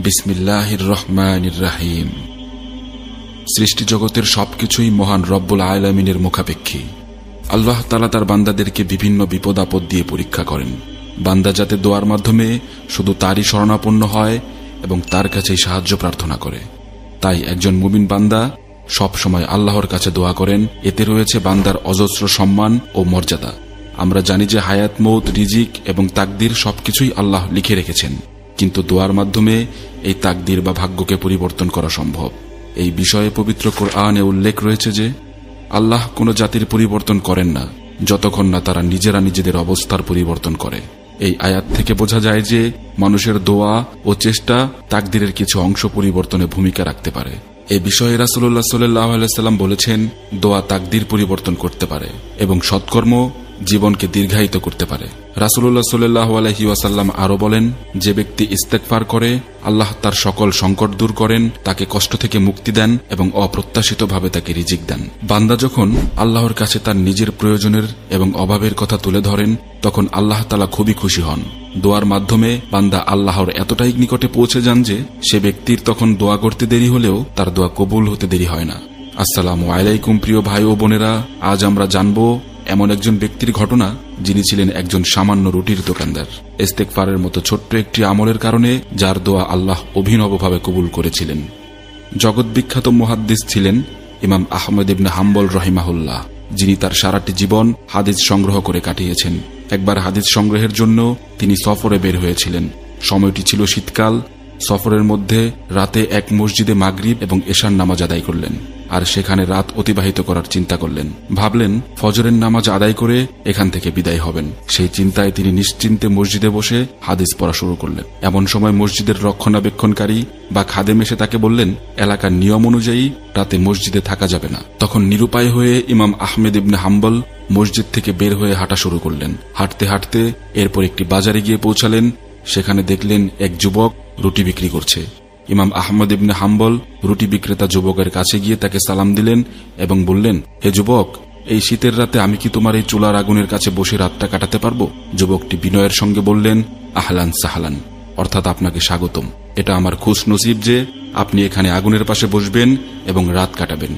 বিসমিল্লাহির রহমানির রহিম। সৃষ্টি জগতের সবকিছুই মহান রব্বুল আলামিনের মুখাপেক্ষী। আল্লাহ তাআলা তার বান্দাদেরকে বিভিন্ন বিপদ আপদ দিয়ে পরীক্ষা করেন, বান্দা যাতে দোয়ার মাধ্যমে শুধু তারই শরণাপন্ন হয় এবং তার কাছেই সাহায্য প্রার্থনা করে। তাই একজন মুমিন বান্দা সব সময় আল্লাহর কাছে দোয়া করেন। এতে রয়েছে বান্দার অজস্র সম্মান ও মর্যাদা। আমরা জানি যে হায়াত, মৌত, রিজিক এবং তাকদীর সবকিছুই আল্লাহ লিখে রেখেছেন, কিন্তু দোয়ার মাধ্যমে এই তাকদীর বা ভাগ্যকে পরিবর্তন করা সম্ভব। এই বিষয়ে পবিত্র কোরআনে উল্লেখ রয়েছে যে আল্লাহ কোন জাতির পরিবর্তন করেন না যতক্ষণ না তারা নিজেরা নিজেদের অবস্থার পরিবর্তন করে। এই আয়াত থেকে বোঝা যায় যে মানুষের দোয়া ও চেষ্টা তাকদীরের কিছু অংশ পরিবর্তনে ভূমিকা রাখতে পারে। এই বিষয়ে রাসূলুল্লাহ সাল্লাল্লাহু আলাইহি ওয়াসাল্লাম বলেছেন, দোয়া তাকদীর পরিবর্তন করতে পারে এবং সৎকর্ম জীবনকে দীর্ঘায়িত করতে পারে। রাসূলুল্লাহ সাল্লাল্লাহু আলাইহি ওয়াসাল্লাম আরো বলেন, যে ব্যক্তি ইস্তেগফার করে আল্লাহ তার সকল সংকট দূর করেন, তাকে কষ্ট থেকে মুক্তি দেন এবং অপ্রত্যাশিতভাবে তাকে রিজিক দেন। বান্দা যখন আল্লাহর কাছে তার নিজের প্রয়োজনের এবং অভাবের কথা তুলে ধরেন, তখন আল্লাহ তাআলা খুবই খুশি হন। দোয়ার মাধ্যমে বান্দা আল্লাহর এতটাই নিকটে পৌঁছে যান যে সে ব্যক্তির তখন দোয়া করতে দেরি হলেও তার দোয়া কবুল হতে দেরি হয় না। আসসালামু আলাইকুম প্রিয় ভাই ও বোনেরা, আজ আমরা জানব এমন একজন ব্যক্তির ঘটনা যিনি ছিলেন একজন সামান্য রুটির দোকানদার। ইস্তেগফারের মতো ছোট্ট একটি আমলের কারণে যার দোয়া আল্লাহ অভিনবভাবে কবুল করেছিলেন। জগৎ বিখ্যাত মুহাদ্দিস ছিলেন ইমাম আহমদ ইবনে হাম্বল রাহিমাহুল্লাহ, যিনি তার সারাটি জীবন হাদিস সংগ্রহ করে কাটিয়েছেন। একবার হাদিস সংগ্রহের জন্য তিনি সফরে বের হয়েছিলেন। সময়টি ছিল শীতকাল। সফরের মধ্যে রাতে এক মসজিদে মাগরিব এবং এশার নামাজ আদায় করলেন আর সেখানে রাত অতিবাহিত করার চিন্তা করলেন। ভাবলেন ফজরের নামাজ আদায় করে এখান থেকে বিদায় হবেন। সেই চিন্তায় তিনি নিশ্চিন্তে মসজিদে বসে হাদিস পড়া শুরু করলেন। এমন সময় মসজিদের রক্ষণাবেক্ষণকারী বা খাদেম এসে তাকে বললেন, এলাকার নিয়ম অনুযায়ী রাতে মসজিদে থাকা যাবে না। তখন নিরুপায় হয়ে ইমাম আহমেদ ইবনে হাম্বল মসজিদ থেকে বের হয়ে হাঁটা শুরু করলেন। হাঁটতে হাঁটতে এরপর একটি বাজারে গিয়ে পৌঁছালেন। সেখানে দেখলেন এক যুবক রুটি বিক্রি করছে। ইমাম আহমদ ইবনে হাম্বল রুটি বিক্রেতা যুবকের কাছে গিয়ে তাকে সালাম দিলেন এবং বললেন, হে যুবক, এই শীতের রাতে আমি কি তোমার এই চুলার আগুনের কাছে বসে রাতটা কাটাতে পারবো? যুবকটি বিনয়ের সঙ্গে বললেন, আহলান সাহলান, অর্থাৎ আপনাকে স্বাগতম। এটা আমার খুশ নসিব যে আপনি এখানে আগুনের পাশে বসবেন এবং রাত কাটাবেন।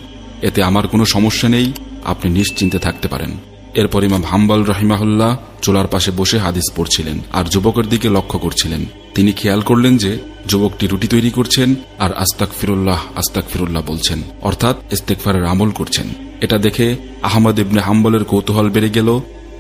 এতে আমার কোনো সমস্যা নেই, আপনি নিশ্চিন্তে থাকতে পারেন। এরপর ইমাম হাম্বল রাহিমাহুল্লাহ চুলার পাশে বসে হাদিস পড়ছিলেন আর যুবকের দিকে লক্ষ্য করছিলেন। তিনি খেয়াল করলেন যে যুবকটি রুটি তৈরি করছেন আর আস্তাগফিরুল্লাহ আস্তাগফিরুল্লাহ বলছেন, অর্থাৎ ইস্তেগফারের আমল করছেন। এটা দেখে আহমদ ইবনে হাম্বলের কৌতূহল বেড়ে গেল।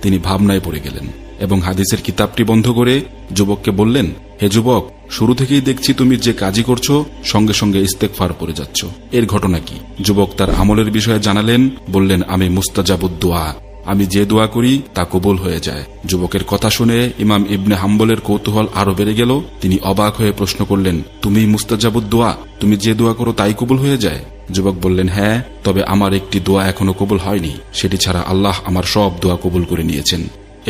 তিনি ভাবনায় পড়ে গেলেন এবং হাদিসের কিতাবটি বন্ধ করে যুবককে বললেন, হে যুবক, শুরু থেকেই দেখছি তুমি যে কাজই করছো সঙ্গে সঙ্গে ইস্তেগফার করে যাচ্ছ। এর ঘটনা কি? যুবক তার আমলের বিষয়ে জানালেন। বললেন, আমি মুস্তাজাবুদ দোয়া, আমি যে দোয়া করি তা কবুল হয়ে যায়। যুবকের কথা শুনে ইমাম ইবনে হাম্বলের কৌতূহল আরো বেড়ে গেল। তিনি অবাক হয়ে প্রশ্ন করলেন, তুমি মুস্তাজাবুদ দোয়া, তুমি যে দোয়া করো তাই কবুল হয়ে যায়? যুবক বললেন, হ্যাঁ, তবে আমার একটি দোয়া এখনো কবুল হয়নি। সেটি ছাড়া আল্লাহ আমার সব দোয়া কবুল করে নিয়েছেন।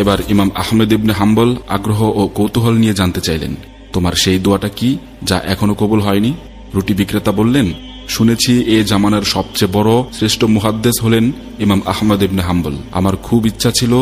এবার ইমাম আহমেদ ইবনে হাম্বল আগ্রহ ও কৌতূহল নিয়ে জানতে চাইলেন, তোমার সেই দোয়াটা কি যা এখনো কবুল হয়নি? রুটি বিক্রেতা বললেন, শুনেছি এ জামানার সবচেয়ে বড় শ্রেষ্ঠ মুহাদ্দিস হলেন ইমাম আহমদ ইবনে হাম্বল। আমার খুব ইচ্ছা ছিল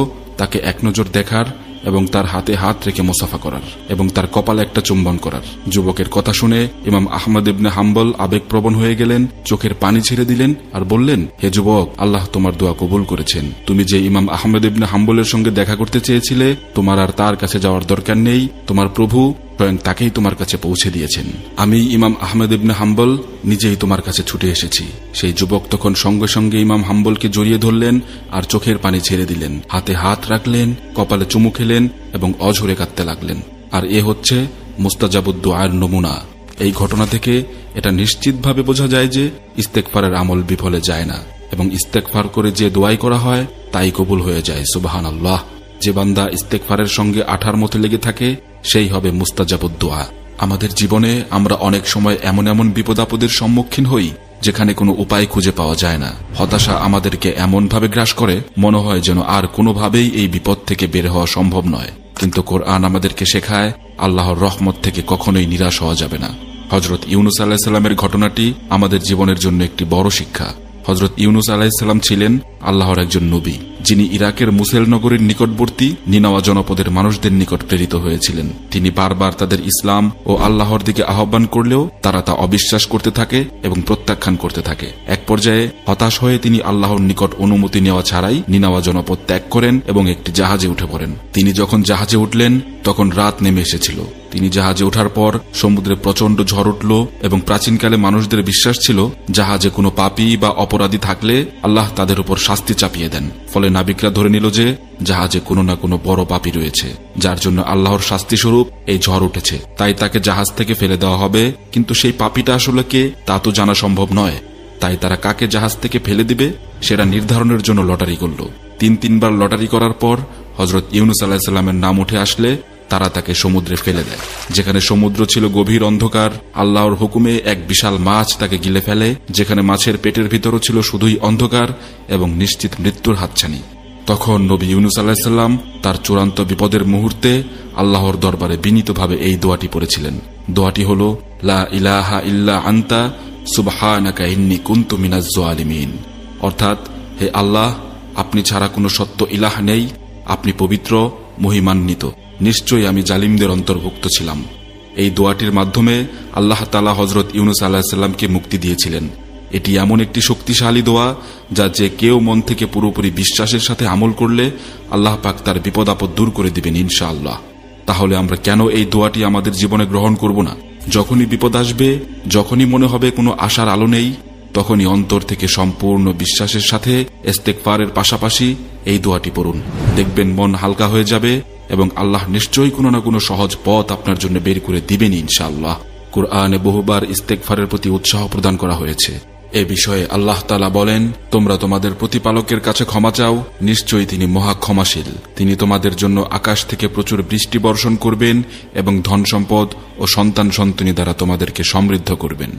তাকে এক নজর দেখার এবং তার হাতে হাত রেখে মুসাফা করার এবং তার কপালে একটা চুম্বন করার। যুবকের কথা শুনে ইমাম আহমদ ইবনে হাম্বল আবেগপ্রবণ হয়ে গেলেন, চোখের পানি ছেড়ে দিলেন আর বললেন, হে যুবক, আল্লাহ তোমার দোয়া কবুল করেছেন। তুমি যে ইমাম আহমদ ইবনে হাম্বলের সঙ্গে দেখা করতে চেয়েছিলে, তোমার আর তার কাছে যাওয়ার দরকার নেই। তোমার প্রভু স্বয়ং তাকেই তোমার কাছে পৌঁছে দিয়েছেন। আমি ইমাম আহমদ ইবনে হাম্বল নিজেই তোমার কাছে ছুটে এসেছি। সেই যুবক তখন সঙ্গে সঙ্গে ইমাম হাম্বলকে জড়িয়ে ধরলেন আর চোখের পানি ছেড়ে দিলেন, হাতে হাত রাখলেন, কপালে চুমু খেলেন এবং অঝরে কাঁদতে লাগলেন। আর এ হচ্ছে মুস্তাজাবুদ দোয়ার নমুনা। এই ঘটনা থেকে এটা নিশ্চিতভাবে বোঝা যায় যে ইস্তেগফারের আমল বিফলে যায় না এবং ইস্তেগফার করে যে দোয়াই করা হয় তাই কবুল হয়ে যায়। সুবহানাল্লাহ। যে বান্দা ইস্তেগফারের সঙ্গে আঠার মতো লেগে থাকে সেই হবে মুস্তাজাবুদ দোয়া। আমাদের জীবনে আমরা অনেক সময় এমন এমন বিপদ আপদের সম্মুখীন হই যেখানে কোনো উপায় খুঁজে পাওয়া যায় না। হতাশা আমাদেরকে এমনভাবে গ্রাস করে মনে হয় যেন আর কোনোভাবেই এই বিপদ থেকে বের হওয়া সম্ভব নয়। কিন্তু কোরআন আমাদেরকে শেখায় আল্লাহর রহমত থেকে কখনোই নিরাশ হওয়া যাবে না। হযরত ইউনুস আলাইহিস সালামের ঘটনাটি আমাদের জীবনের জন্য একটি বড় শিক্ষা। হযরত ইউনুস আলাইহিস সালাম ছিলেন আল্লাহর একজন নবী, যিনি ইরাকের মুসেল নগরীর নিকটবর্তী নিনাওয়া জনপদের মানুষদের নিকট প্রেরিত হয়েছিলেন। তিনি বারবার তাদের ইসলাম ও আল্লাহর দিকে আহ্বান করলেও তারা তা অবিশ্বাস করতে থাকে এবং প্রত্যাখ্যান করতে থাকে। এক পর্যায়ে হতাশ হয়ে তিনি আল্লাহর নিকট অনুমতি নেওয়া ছাড়াই নিনাওয়া জনপদ ত্যাগ করেন এবং একটি জাহাজে উঠে পড়েন। তিনি যখন জাহাজে উঠলেন তখন রাত নেমে এসেছিল। তিনি জাহাজে ওঠার পর সমুদ্রে প্রচন্ড ঝড় উঠল এবং প্রাচীনকালে মানুষদের বিশ্বাস ছিল জাহাজে কোনো পাপী বা অপরাধী থাকলে আল্লাহ তাদের উপর শাস্তি চাপিয়ে দেন। ফলে নাবিকরা ধরে নিল যে জাহাজে কোনো না কোনো বড় পাপী রয়েছে, যার জন্য আল্লাহর শাস্তি স্বরূপ এই ঝড় উঠেছে, তাই তাকে জাহাজ থেকে ফেলে দেওয়া হবে। কিন্তু সেই পাপীটা আসলে কে তা তো জানা সম্ভব নয়। তাই তারা কাকে জাহাজ থেকে ফেলে দিবে সেটা নির্ধারণের জন্য লটারি করল। তিনবার লটারি করার পর হযরত ইউনূস আলাইহিস সালামের নাম উঠে আসলে তারা তাকে সমুদ্রে ফেলে দেয়। যেখানে সমুদ্র ছিল গভীর অন্ধকার, আল্লাহর হুকুমে এক বিশাল মাছ তাকে গিলে ফেলে। যেখানে মাছের পেটের ভিতরও ছিল শুধুই অন্ধকার এবং নিশ্চিত মৃত্যুর হাতছানি। তখন নবী ইউনূস আলাইহিস সালাম তার চূড়ান্ত বিপদের মুহূর্তে আল্লাহর দরবারে বিনীতভাবে এই দোয়াটি পড়েছিলেন। দোয়াটি হল, লা ইলাহা ইল্লা আনতা সুবহানাকা ইন্নী কুনতু মিনাজ জালিমিন। অর্থাৎ, হে আল্লাহ, আপনি ছাড়া কোনো সত্য ইলাহ নেই, আপনি পবিত্র, মহিমান্বিত, নিশ্চয়ই আমি জালিমদের অন্তর্ভুক্ত ছিলাম। এই দোয়াটির মাধ্যমে আল্লাহ তাআলা হযরত ইউনূস আলাইহিস সালামকে মুক্তি দিয়েছিলেন। এটি এমন একটি শক্তিশালী দোয়া যা যে কেউ মন থেকে পুরোপুরি বিশ্বাসের সাথে আমল করলে আল্লাহ পাক তার বিপদ আপদ দূর করে দিবেন ইনশাআল্লাহ। তাহলে আমরা কেন এই দোয়াটি আমাদের জীবনে গ্রহণ করব না? যখনই বিপদ আসবে, যখনই মনে হবে কোনো আশার আলো নেই, তখনই অন্তর থেকে সম্পূর্ণ বিশ্বাসের সাথে ইস্তেগফারের পাশাপাশি এই দোয়াটি পড়ুন। দেখবেন মন হালকা হয়ে যাবে এবং আল্লাহ নিশ্চয়ই কোনো না কোনো সহজ পথ আপনার জন্য বের করে দিবেন ইনশাআল্লাহ। কুরআনে বহুবার ইস্তেগফারের প্রতি উৎসাহ প্রদান করা হয়েছে। এ বিষয়ে আল্লাহ তাআলা বলেন, তোমরা তোমাদের প্রতিপালকের কাছে ক্ষমা চাও, নিশ্চয়ই তিনি মহা ক্ষমাশীল। তিনি তোমাদের জন্য আকাশ থেকে প্রচুর বৃষ্টি বর্ষণ করবেন এবং ধন সম্পদ ও সন্তান সন্ততি দ্বারা তোমাদেরকে সমৃদ্ধ করবেন।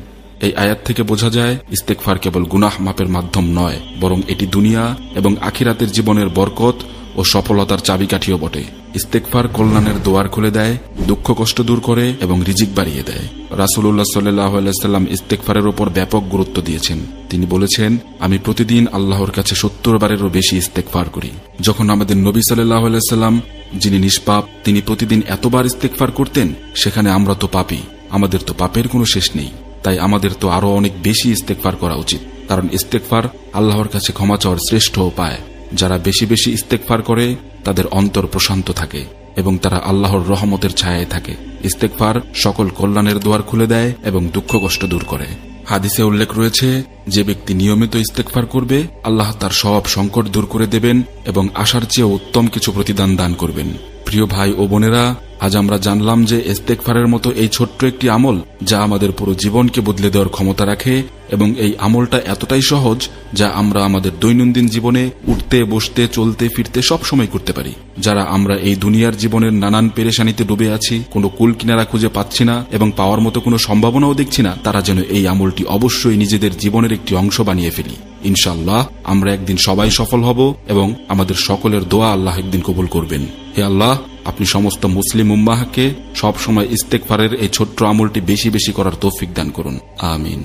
এই আয়াত থেকে বোঝা যায় ইস্তেগফার কেবল গুনাহ মাপের মাধ্যম নয়, বরং এটি দুনিয়া এবং আখিরাতের জীবনের বরকত ও সফলতার চাবিকাঠিও বটে। ইস্তেগফার কল্যাণের দুয়ার খুলে দেয়, দুঃখ কষ্ট দূর করে এবং রিজিক বাড়িয়ে দেয়। রাসূলুল্লাহ সাল্লাল্লাহু আলাইহি ওয়াসাল্লাম ইস্তেগফারের উপর ব্যাপক গুরুত্ব দিয়েছেন। তিনি বলেছেন, আমি প্রতিদিন আল্লাহর কাছে 70 বারেরও বেশি ইস্তেগফার করি। যখন আমাদের নবী সাল্লাল্লাহু আলাইহি ওয়াসাল্লাম, যিনি নিষ্পাপ, তিনি প্রতিদিন এতবার ইস্তেগফার করতেন, সেখানে আমরা তো পাপী, আমাদের তো পাপের কোনো শেষ নেই। তাই আমাদের তো আরো অনেক বেশি ইস্তেগফার করা উচিত, কারণ ইস্তেগফার আল্লাহর কাছে ক্ষমা চাওয়ার শ্রেষ্ঠ উপায়। যারা বেশি বেশি ইস্তেগফার করে তাদের অন্তর প্রশান্ত থাকে এবং তারা আল্লাহর রহমতের ছায়ায় থাকে। ইস্তেগফার সকল কল্যাণের দুয়ার খুলে দেয় এবং দুঃখ কষ্ট দূর করে। হাদিসে উল্লেখ রয়েছে, যে ব্যক্তি নিয়মিত ইস্তেগফার করবে আল্লাহ তার সব সংকট দূর করে দেবেন এবং আশার চেয়ে উত্তম কিছু প্রতিদান দান করবেন। প্রিয় ভাই ও বোনেরা, আজ আমরা জানলাম যে ইস্তেগফারের মতো এই ছোট্ট একটি আমল যা আমাদের পুরো জীবনকে বদলে দেওয়ার ক্ষমতা রাখে এবং এই আমলটা এতটাই সহজ যা আমরা আমাদের দৈনন্দিন জীবনে উঠতে বসতে চলতে ফিরতে সব সময় করতে পারি। যারা আমরা এই দুনিয়ার জীবনের নানান পেরেশানিতে ডুবে আছি, কোনো কুল কিনারা খুঁজে পাচ্ছি না এবং পাওয়ার মতো কোনো সম্ভাবনাও দেখছি না, তারা যেন এই আমলটি অবশ্যই নিজেদের জীবনের একটি অংশ বানিয়ে ফেলি। ইনশাআল্লাহ আমরা একদিন সবাই সফল হব এবং আমাদের সকলের দোয়া আল্লাহ একদিন কবুল করবেন। হে আল্লাহ, আপনি সমস্ত মুসলিম উম্মাহকে সব সময় ইস্তেগফারের এই ছোট্ট আমলটি বেশি বেশি করার তৌফিক দান করুন। আমিন।